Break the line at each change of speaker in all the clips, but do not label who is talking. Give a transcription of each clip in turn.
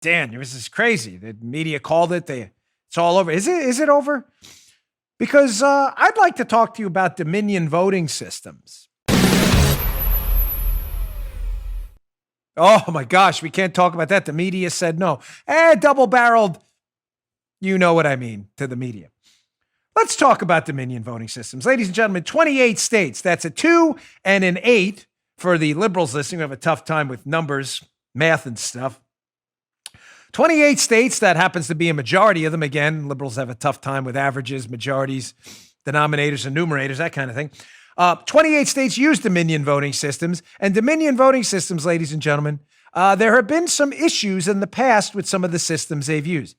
Dan, this is crazy. The media called it. It's all over. Is it over? Because I'd like to talk to you about Dominion voting systems. Oh my gosh, we can't talk about that. The media said no. Double-barreled. You know what I mean to the media. Let's talk about Dominion voting systems. Ladies and gentlemen, 28 states. That's a 2 and an 8 for the liberals listening who have a tough time with numbers, math and stuff. 28 states, that happens to be a majority of them. Again, liberals have a tough time with averages, majorities, denominators and numerators, that kind of thing. 28 states use Dominion voting systems. And Dominion voting systems, ladies and gentlemen, there have been some issues in the past with some of the systems they've used.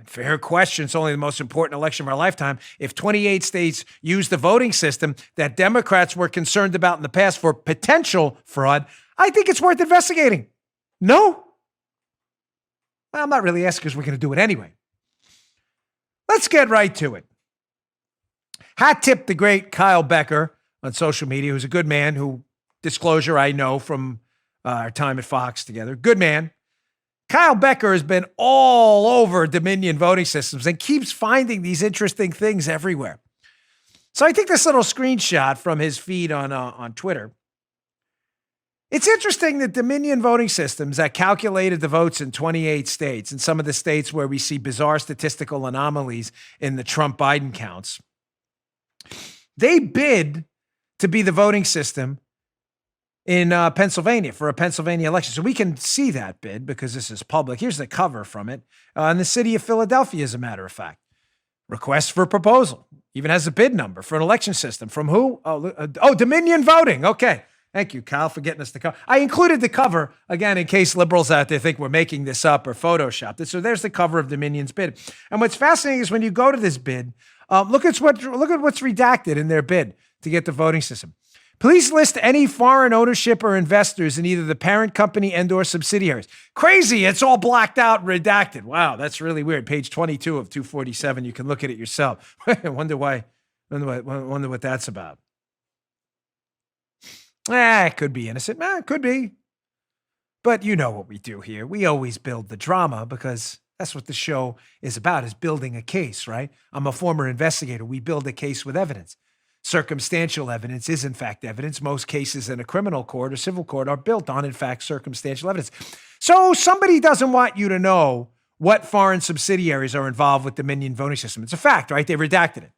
Fair question. It's only the most important election of our lifetime. If 28 states use the voting system that Democrats were concerned about in the past for potential fraud, I think it's worth investigating. No? Well, I'm not really asking because we're going to do it anyway. Let's get right to it. Hat tip the great Kyle Becker on social media, who's a good man who, disclosure, I know from our time at Fox together. Good man. Kyle Becker has been all over Dominion voting systems and keeps finding these interesting things everywhere. So I think this little screenshot from his feed on Twitter. It's interesting that Dominion voting systems that calculated the votes in 28 states, and some of the states where we see bizarre statistical anomalies in the Trump-Biden counts, they bid to be the voting system in Pennsylvania for a Pennsylvania election. So we can see that bid because this is public. Here's the cover from it. In the city of Philadelphia, as a matter of fact. Request for proposal. Even has a bid number for an election system. From who? Dominion voting. Okay. Thank you, Kyle, for getting us the cover. I included the cover, again, in case liberals out there think we're making this up or photoshopped it. So there's the cover of Dominion's bid. And what's fascinating is when you go to this bid, look at what's redacted in their bid to get the voting system. Please list any foreign ownership or investors in either the parent company and or subsidiaries. Crazy. It's all blacked out, redacted. Wow, that's really weird. Page 22 of 247. You can look at it yourself. I wonder why. Wonder what that's about. It could be innocent. It could be. But you know what we do here. We always build the drama because that's what the show is about, is building a case, right? I'm a former investigator. We build a case with evidence. Circumstantial evidence is, in fact, evidence. Most cases in a criminal court or civil court are built on, in fact, circumstantial evidence. So somebody doesn't want you to know what foreign subsidiaries are involved with Dominion voting system. It's a fact, right? They redacted it.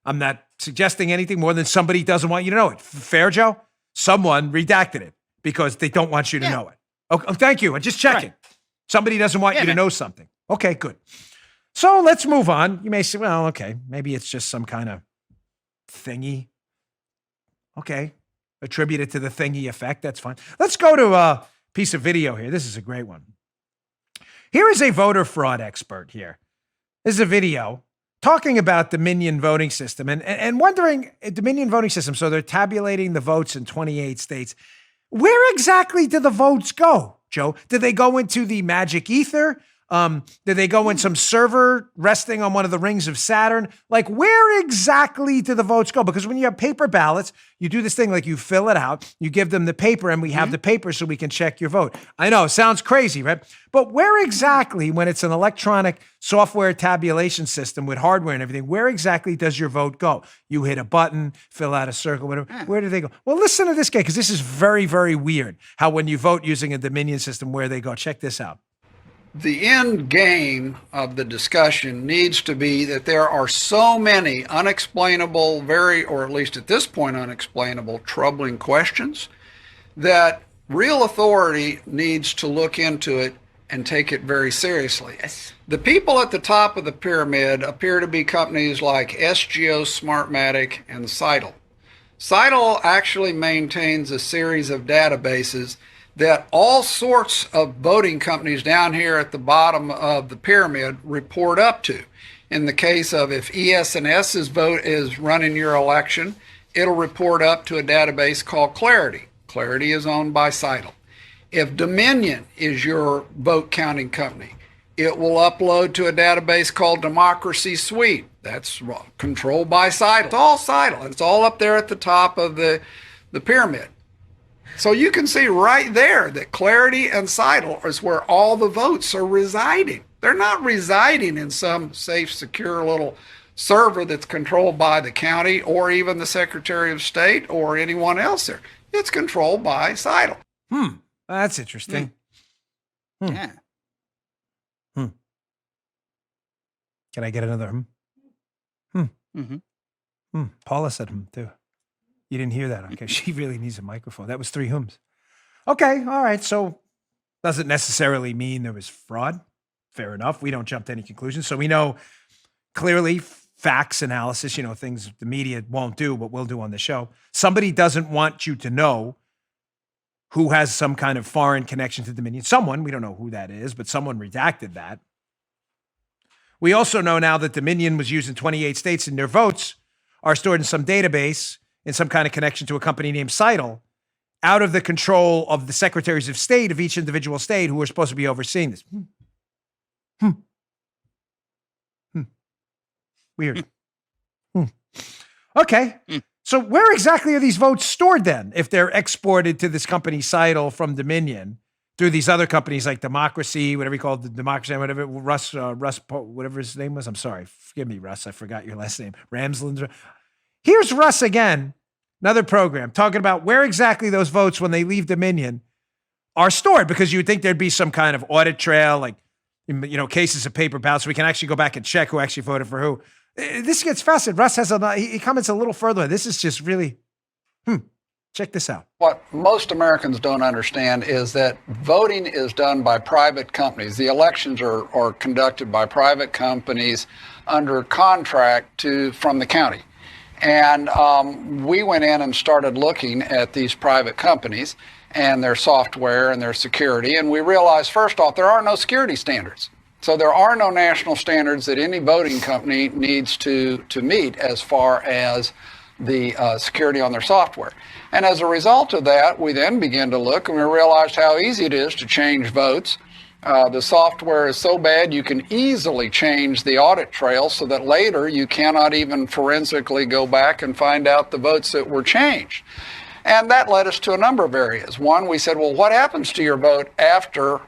I'm not suggesting anything more than somebody doesn't want you to know it. Fair, Joe? Someone redacted it because they don't want you to know it. Oh, thank you. I'm just checking. Right. Somebody doesn't want you to know something. Okay, good. So let's move on. You may say, well, okay, maybe it's just some kind of thingy. Okay. Attributed to the thingy effect. That's fine. Let's go to a piece of video here. This is a great one. Here is a voter fraud expert here. This is a video talking about Dominion voting system and wondering, Dominion voting system, so they're tabulating the votes in 28 states. Where exactly do the votes go, Joe? Do they go into the magic ether? Did they go in some server resting on one of the rings of Saturn? Like, where exactly do the votes go? Because when you have paper ballots, you do this thing like you fill it out, you give them the paper, and we have the paper so we can check your vote. I know, sounds crazy, right? But where exactly, when it's an electronic software tabulation system with hardware and everything, where exactly does your vote go? You hit a button, fill out a circle, whatever. Where do they go? Well, listen to this guy, because this is very, very weird, how when you vote using a Dominion system, where they go. Check this out.
The end game of the discussion needs to be that there are so many unexplainable, or at least at this point unexplainable, troubling questions that real authority needs to look into it and take it very seriously.
Yes.
The people at the top of the pyramid appear to be companies like SGO, Smartmatic, and Seidel. Seidel actually maintains a series of databases that all sorts of voting companies down here at the bottom of the pyramid report up to. In the case of if ES&S's vote is running your election, it'll report up to a database called Clarity. Clarity is owned by Seidel. If Dominion is your vote counting company, it will upload to a database called Democracy Suite. That's controlled by Seidel. It's all Seidel. It's all up there at the top of the pyramid. So you can see right there that Clarity and Seidel is where all the votes are residing. They're not residing in some safe, secure little server that's controlled by the county or even the Secretary of State or anyone else there. It's controlled by Seidel.
That's interesting.
Yeah.
Can I get another Paula said too. You didn't hear that. Okay. She really needs a microphone. That was 3 hums. Okay. All right. So doesn't necessarily mean there was fraud. Fair enough. We don't jump to any conclusions. So we know clearly facts analysis, things the media won't do, but we'll do on the show. Somebody doesn't want you to know who has some kind of foreign connection to Dominion. Someone, we don't know who that is, but someone redacted that. We also know now that Dominion was used in 28 states and their votes are stored in some database in some kind of connection to a company named Seidel, out of the control of the secretaries of state of each individual state who are supposed to be overseeing this. Weird. Okay. So where exactly are these votes stored then if they're exported to this company Seidel from Dominion through these other companies like Democracy, whatever you call it, the Democracy, whatever, Russ, whatever his name was? I'm sorry. Forgive me, Russ. I forgot your last name. Ramsland. Here's Russ again, another program, talking about where exactly those votes when they leave Dominion are stored, because you would think there'd be some kind of audit trail, like, cases of paper ballots, so we can actually go back and check who actually voted for who. This gets fascinating. Russ he comments a little further. This is just really, check this out.
What most Americans don't understand is that voting is done by private companies. The elections are conducted by private companies under contract from the county. And we went in and started looking at these private companies and their software and their security. And we realized, first off, there are no security standards. So there are no national standards that any voting company needs to meet as far as the security on their software. And as a result of that, we then began to look and we realized how easy it is to change votes. The software is so bad you can easily change the audit trail so that later you cannot even forensically go back and find out the votes that were changed. And that led us to a number of areas. One, we said, well, what happens to your vote after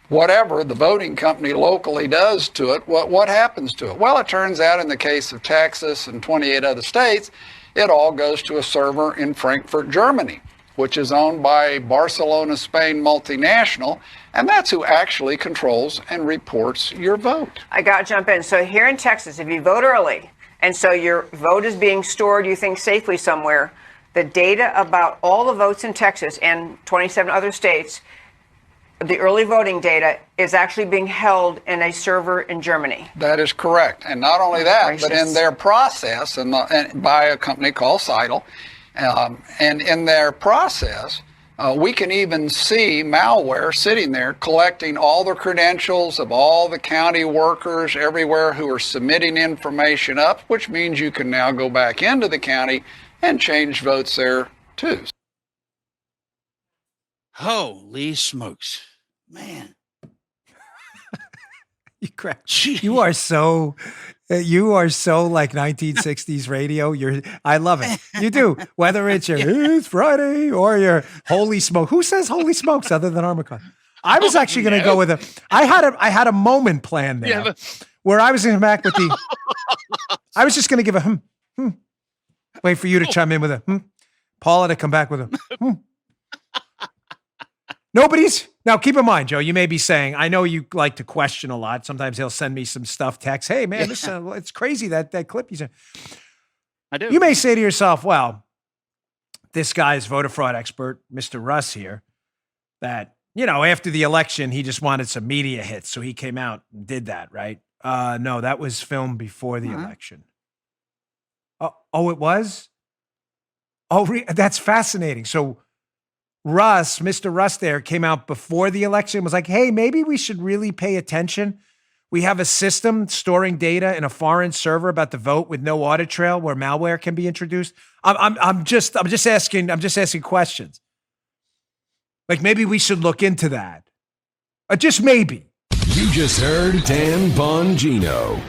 whatever the voting company locally does to it? What happens to it? Well, it turns out in the case of Texas and 28 other states, it all goes to a server in Frankfurt, Germany, which is owned by Barcelona, Spain multinational, and that's who actually controls and reports your vote.
I got to jump in. So here in Texas, if you vote early, and so your vote is being stored, you think, safely somewhere, the data about all the votes in Texas and 27 other states, the early voting data is actually being held in a server in Germany.
That is correct. And not only that, but in their process, and by a company called Seidel, and in their process, we can even see malware sitting there collecting all the credentials of all the county workers everywhere who are submitting information up, which means you can now go back into the county and change votes there too.
Holy smokes, man.
You crack. You are so like 1960s radio. I love it. You do. Whether it's your it's Friday or your holy smoke. Who says holy smokes other than Armacon? I was actually going to go with I had a moment planned there where I was going to come back with the. I was just going to give a Wait for you to chime in with a Paula to come back with a Nobody's. Now, keep in mind, Joe, you may be saying, I know you like to question a lot. Sometimes he'll send me some stuff, text. Hey, man, this, it's crazy, that clip you sent.
I do.
You may say to yourself, well, this guy's voter fraud expert, Mr. Russ here, that, after the election, he just wanted some media hits. So he came out and did that, right? No, that was filmed before the election. Oh, it was? Oh, that's fascinating. So Russ, Mr. Russ there, came out before the election, was like, hey, maybe we should really pay attention. We have a system storing data in a foreign server about the vote with no audit trail where malware can be introduced. I'm just asking questions. Like, maybe we should look into that. Just maybe.
You just heard Dan Bongino.